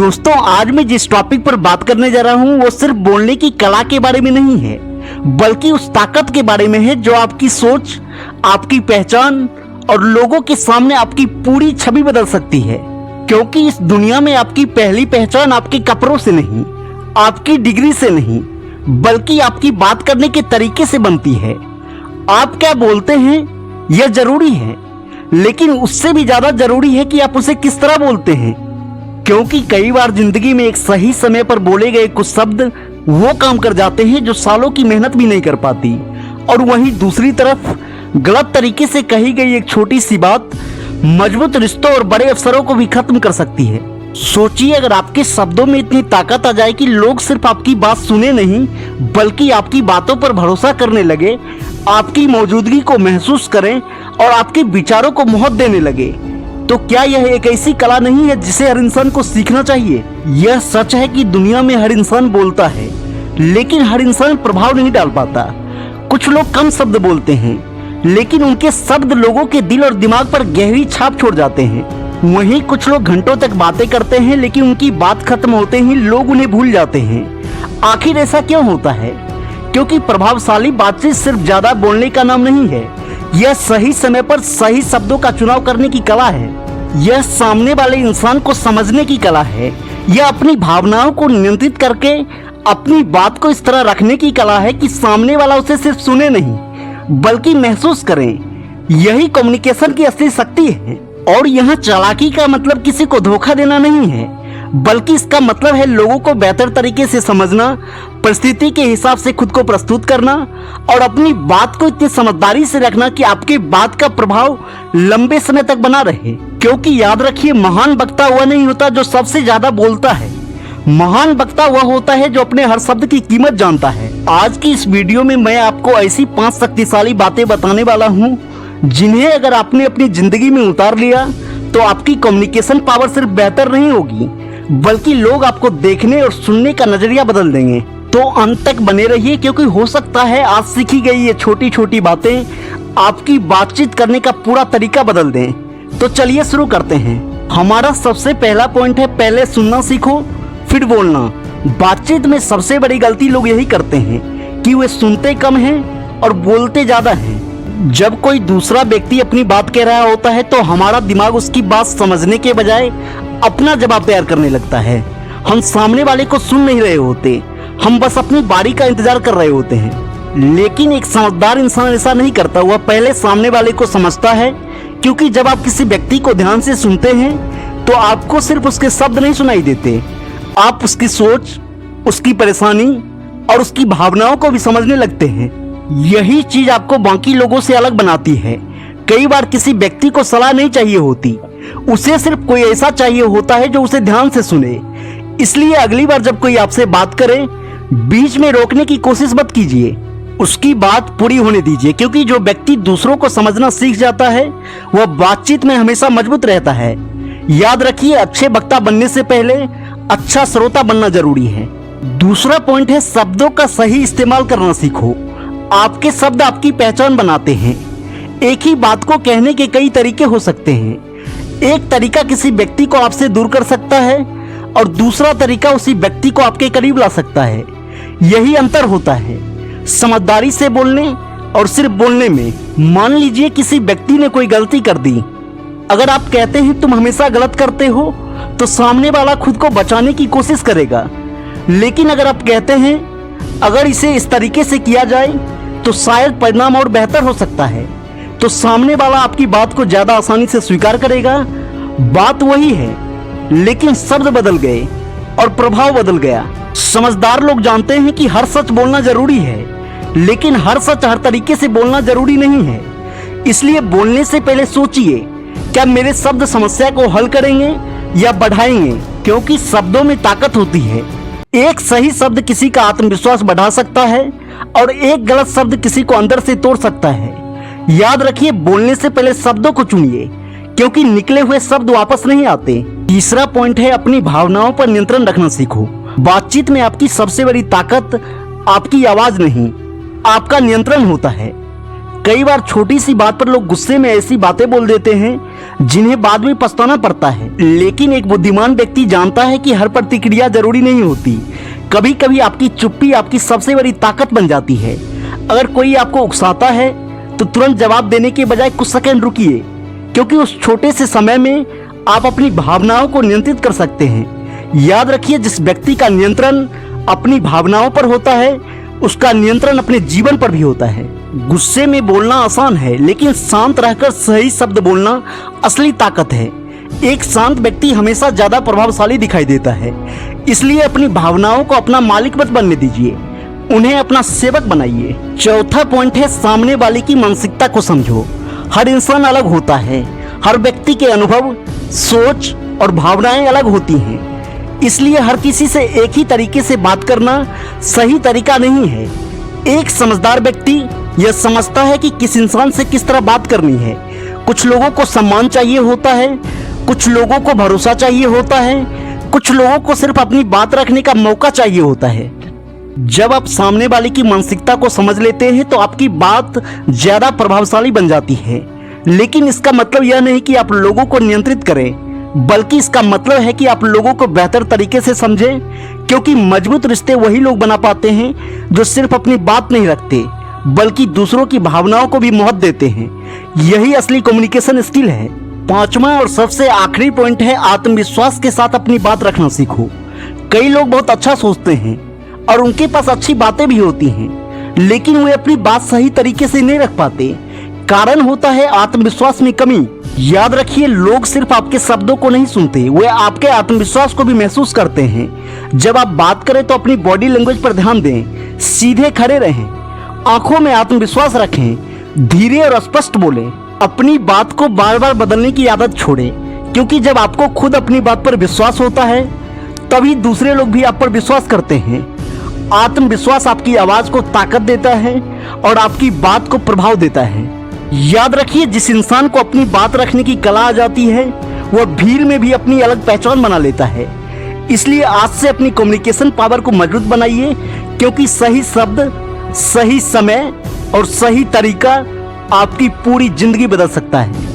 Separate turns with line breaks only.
दोस्तों, आज मैं जिस टॉपिक पर बात करने जा रहा हूँ वो सिर्फ बोलने की कला के बारे में नहीं है, बल्कि उस ताकत के बारे में है जो आपकी सोच, आपकी पहचान और लोगों के सामने आपकी पूरी छवि बदल सकती है। क्योंकि इस दुनिया में आपकी पहली पहचान आपके कपड़ों से नहीं, आपकी डिग्री से नहीं, बल्कि आपकी बात करने के तरीके से बनती है। आप क्या बोलते हैं यह जरूरी है, लेकिन उससे भी ज्यादा जरूरी है कि आप उसे किस तरह बोलते हैं। क्योंकि कई बार जिंदगी में एक सही समय पर बोले गए कुछ शब्द वो काम कर जाते हैं जो सालों की मेहनत भी नहीं कर पाती, और वहीं दूसरी तरफ गलत तरीके से कही गई एक छोटी सी बात मजबूत रिश्तों और बड़े अवसरों को भी खत्म कर सकती है। सोचिए, अगर आपके शब्दों में इतनी ताकत आ जाए कि लोग सिर्फ आपकी बात सुने नहीं, बल्कि आपकी बातों पर भरोसा करने लगे, आपकी मौजूदगी को महसूस करें और आपके विचारों को मोहर देने लगे, तो क्या यह एक ऐसी कला नहीं है जिसे हर इंसान को सीखना चाहिए। यह सच है कि दुनिया में हर इंसान बोलता है, लेकिन हर इंसान प्रभाव नहीं डाल पाता। कुछ लोग कम शब्द बोलते हैं, लेकिन उनके शब्द लोगों के दिल और दिमाग पर गहरी छाप छोड़ जाते हैं। वहीं कुछ लोग घंटों तक बातें करते हैं, लेकिन उनकी बात खत्म होते ही लोग उन्हें भूल जाते हैं। आखिर ऐसा क्यों होता है? क्योंकि प्रभावशाली बातचीत सिर्फ ज्यादा बोलने का नाम नहीं है, यह सही समय पर सही शब्दों का चुनाव करने की कला है। यह सामने वाले इंसान को समझने की कला है। यह अपनी भावनाओं को नियंत्रित करके अपनी बात को इस तरह रखने की कला है कि सामने वाला उसे सिर्फ सुने नहीं, बल्कि महसूस करें। यही कम्युनिकेशन की असली शक्ति है। और यहाँ चालाकी का मतलब किसी को धोखा देना नहीं है, बल्कि इसका मतलब है लोगों को बेहतर तरीके से समझना, परिस्थिति के हिसाब से खुद को प्रस्तुत करना और अपनी बात को इतनी समझदारी से रखना कि आपके बात का प्रभाव लंबे समय तक बना रहे। क्योंकि याद रखिए, महान वक्ता वह नहीं होता जो सबसे ज्यादा बोलता है, महान वक्ता वह होता है जो अपने हर शब्द की कीमत जानता है। आज की इस वीडियो में मैं आपको ऐसी 5 शक्तिशाली बातें बताने वाला हूँ जिन्हें अगर आपने अपनी जिंदगी में उतार लिया तो आपकी कम्युनिकेशन पावर सिर्फ बेहतर नहीं होगी, बल्कि लोग आपको देखने और सुनने का नजरिया बदल देंगे। तो अंत तक बने रहिए, क्योंकि हो सकता है आज सीखी गई ये छोटी छोटी बातें आपकी बातचीत करने का पूरा तरीका बदल दें। तो चलिए शुरू करते हैं। हमारा सबसे पहला पॉइंट है, पहले सुनना सीखो फिर बोलना। बातचीत में सबसे बड़ी गलती लोग यही करते हैं कि वे सुनते कम हैं और बोलते ज्यादा हैं। जब कोई दूसरा व्यक्ति अपनी बात कह रहा होता है तो हमारा दिमाग उसकी बात समझने के बजाय अपना जवाब तैयार करने लगता है। हम सामने वाले को सुन नहीं रहे होते, हम बस अपनी बारी का इंतजार कर रहे होते हैं। लेकिन एक समझदार इंसान ऐसा नहीं करता, वह पहले सामने वाले को समझता है। क्योंकि जब आप किसी व्यक्ति को ध्यान से सुनते हैं तो आपको सिर्फ उसके शब्द नहीं सुनाई देते, आप उसकी सोच, उसकी परेशानी और उसकी भावनाओं को भी समझने लगते हैं। यही चीज आपको बाकी लोगों से अलग बनाती है। कई बार किसी व्यक्ति को सलाह नहीं चाहिए होती, उसे सिर्फ कोई ऐसा चाहिए होता है जो उसे ध्यान से सुने। इसलिए अगली बार जब कोई आपसे बात करे, बीच में रोकने की कोशिश मत कीजिए, उसकी बात पूरी होने दीजिए। क्योंकि जो व्यक्ति दूसरों को समझना सीख जाता है वह बातचीत में हमेशा मजबूत रहता है। याद रखिए, अच्छे वक्ता बनने से पहले अच्छा श्रोता बनना जरूरी है। दूसरा पॉइंट है, शब्दों का सही इस्तेमाल करना सीखो। आपके शब्द आपकी पहचान बनाते हैं। एक ही बात को कहने के कई तरीके हो सकते हैं। एक तरीका किसी व्यक्ति को आपसे दूर कर सकता है और दूसरा तरीका उसी व्यक्ति को आपके करीब ला सकता है। यही अंतर होता है समझदारी से बोलने और सिर्फ बोलने में। मान लीजिए किसी व्यक्ति ने कोई गलती कर दी, अगर आप कहते हैं तुम हमेशा गलत करते हो तो सामने वाला खुद को बचाने की कोशिश करेगा। लेकिन अगर आप कहते हैं अगर इसे इस तरीके से किया जाए तो शायद परिणाम और बेहतर हो सकता है, तो सामने वाला आपकी बात को ज्यादा आसानी से स्वीकार करेगा। बात वही है, लेकिन शब्द बदल गए और प्रभाव बदल गया। समझदार लोग जानते हैं कि हर सच बोलना जरूरी है, लेकिन हर सच हर तरीके से बोलना जरूरी नहीं है। इसलिए बोलने से पहले सोचिए, क्या मेरे शब्द समस्या को हल करेंगे या बढ़ाएंगे? क्योंकि शब्दों में ताकत होती है। एक सही शब्द किसी का आत्मविश्वास बढ़ा सकता है और एक गलत शब्द किसी को अंदर से तोड़ सकता है। याद रखिए, बोलने से पहले शब्दों को चुनिए, क्योंकि निकले हुए शब्द वापस नहीं आते। तीसरा पॉइंट है, अपनी भावनाओं पर नियंत्रण रखना सीखो। बातचीत में आपकी सबसे बड़ी ताकत आपकी आवाज नहीं, आपका नियंत्रण होता है। कई बार छोटी सी बात पर लोग गुस्से में ऐसी बातें बोल देते हैं जिन्हें बाद में पछताना पड़ता है। लेकिन एक बुद्धिमान व्यक्ति जानता है कि हर प्रतिक्रिया जरूरी नहीं होती। कभी कभी आपकी चुप्पी आपकी सबसे बड़ी ताकत बन जाती है। अगर कोई आपको उकसाता है तो तुरंत जवाब देने के बजाय कुछ सेकंड रुकिए, क्योंकि उस छोटे से समय में आप अपनी भावनाओं को नियंत्रित कर सकते हैं। याद रखिए, जिस व्यक्ति का नियंत्रण अपनी भावनाओं पर होता है उसका नियंत्रण अपने जीवन पर भी होता है। गुस्से में बोलना आसान है, लेकिन शांत रहकर सही शब्द बोलना असली ताकत है। एक शांत व्यक्ति हमेशा ज्यादा प्रभावशाली दिखाई देता है। इसलिए अपनी भावनाओं को अपना मालिक मत बनने दीजिए, उन्हें अपना सेवक बनाइए। चौथा पॉइंट है, सामने वाले की मानसिकता को समझो। हर इंसान अलग होता है। हर व्यक्ति के अनुभव, सोच और भावनाएं अलग होती हैं। इसलिए हर किसी से एक ही तरीके से बात करना सही तरीका नहीं है। एक समझदार व्यक्ति यह समझता है कि किस इंसान से किस तरह बात करनी है। कुछ लोगों को सम्मान चाहिए होता है, कुछ लोगों को भरोसा चाहिए होता है, कुछ लोगों को सिर्फ अपनी बात रखने का मौका चाहिए होता है। जब आप सामने वाले की मानसिकता को समझ लेते हैं तो आपकी बात ज्यादा प्रभावशाली बन जाती है। लेकिन इसका मतलब यह नहीं कि आप लोगों को नियंत्रित करें, बल्कि इसका मतलब है कि आप लोगों को बेहतर तरीके से समझें, क्योंकि मजबूत रिश्ते वही लोग बना पाते हैं जो सिर्फ अपनी बात नहीं रखते बल्कि दूसरों की भावनाओं को भी महत्व देते हैं। यही असली कम्युनिकेशन स्किल है। पांचवा और सबसे आखिरी पॉइंट है, आत्मविश्वास के साथ अपनी बात रखना सीखो। कई लोग बहुत अच्छा सोचते हैं और उनके पास अच्छी बातें भी होती हैं, लेकिन वे अपनी बात सही तरीके से नहीं रख पाते। कारण होता है आत्मविश्वास में कमी। याद रखिए, लोग सिर्फ आपके शब्दों को नहीं सुनते, वे आपके आत्मविश्वास को भी महसूस करते हैं। जब आप बात करें तो अपनी बॉडी लैंग्वेज पर ध्यान दें, सीधे खड़े रहें, आंखों में आत्मविश्वास रखें, धीरे और स्पष्ट बोलें। अपनी बात को बार बार बदलने की आदत छोड़ें, क्योंकि जब आपको खुद अपनी बात पर विश्वास होता है तभी दूसरे लोग भी आप पर विश्वास करते हैं। आत्मविश्वास आपकी आवाज को ताकत देता है और आपकी बात को प्रभाव देता है। याद रखिए, जिस इंसान को अपनी बात रखने की कला आ जाती है वह भीड़ में भी अपनी अलग पहचान बना लेता है। इसलिए आज से अपनी कम्युनिकेशन पावर को मजबूत बनाइए, क्योंकि सही शब्द, सही समय और सही तरीका आपकी पूरी जिंदगी बदल सकता है।